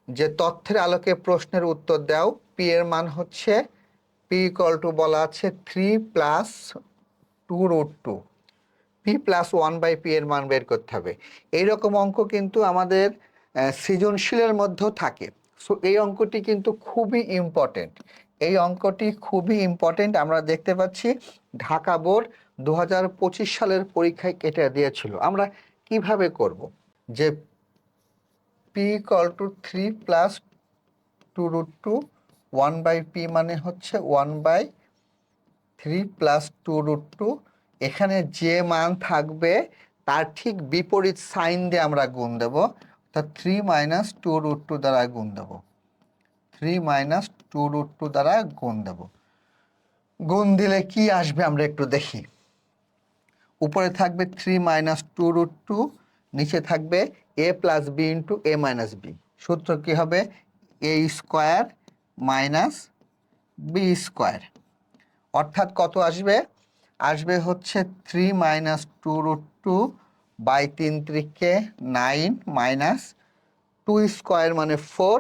যে তথ্যের আলোকে প্রশ্নের উত্তর দাও। পি এর মান হচ্ছে পি ইকুয়াল টু বলা আছে 3 প্লাস 2√2। পি প্লাস 1/p এর মান বের করতে হবে। এইরকম অঙ্ক কিন্তু আমাদের সৃজনশীলের মধ্যেও থাকে। সো এই অঙ্কটি কিন্তু খুবই ইম্পর্টেন্ট। এই অঙ্কটি খুবই ইম্পর্টেন্ট। আমরা দেখতে পাচ্ছি ঢাকা বোর্ড 2025 সালের পরীক্ষায় কেটে দিয়েছিল। আমরা কিভাবে করব? যে P equal to 3 plus 2√2 1/p মানে হচ্ছে 1/3 প্লাস 2√2। এখানে যে মান থাকবে তার ঠিক বিপরীত সাইন দিয়ে আমরা গুণ দেব, অর্থাৎ 3 মাইনাস 2√2 দ্বারা গুণ দেব। 3 মাইনাস 2√2 দ্বারা গুণ দেব। গুণ দিলে কি আসবে আমরা একটু দেখি। উপরে থাকবে 3 মাইনাস 2√2, নিচে থাকবে a plus B into a minus B. সূত্র কি হবে? a square minus B square. অর্থাৎ কত আসবে? আসবে হচ্ছে 3 মাইনাস 2√2 বাই 3 × 9 মাইনাস 2 স্কোয়ার মানে 4,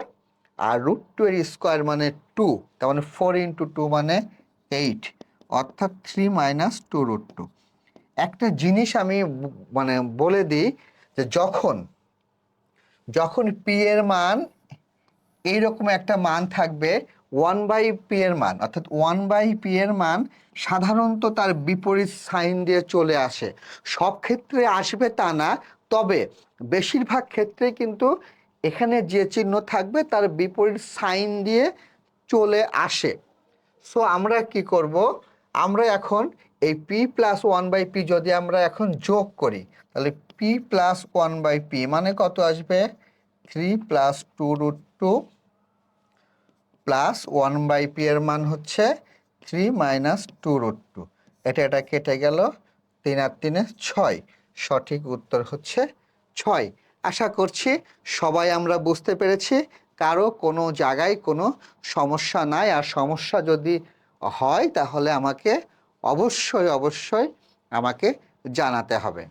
আর √2 এর স্কোয়ার মানে 2, তার মানে 4 ইন্টু 2 মানে 8, অর্থাৎ 3 মাইনাস 2√2। একটা জিনিস আমি মানে বলে দিই যে যখন পি এর মান এইরকম একটা মান থাকবে 1/p এর মান, অর্থাৎ 1/p এর মান সাধারণত তার বিপরীত সাইন দিয়ে চলে আসে। সব ক্ষেত্রে আসবে তা না, তবে বেশিরভাগ ক্ষেত্রে কিন্তু এখানে যে চিহ্ন থাকবে তার বিপরীত সাইন দিয়ে চলে আসে। সো আমরা কি করব? আমরা এখন এই p প্লাস 1/p যদি আমরা এখন যোগ করি, তাহলে p প্লাস 1/p মানে কত আসবে? 3 প্লাস 2√2 প্লাস 1/p এর মান হচ্ছে 3 মাইনাস 2√2। এটা কেটে গেল, 3 আর 3 6। সঠিক উত্তর হচ্ছে 6। আশা করছি সবাই আমরা বুঝতে পেরেছি, কারো কোনো জায়গায় কোনো সমস্যা নাই। আর সমস্যা যদি হয় তাহলে আমাকে অবশ্যই আমাকে জানাতে হবে।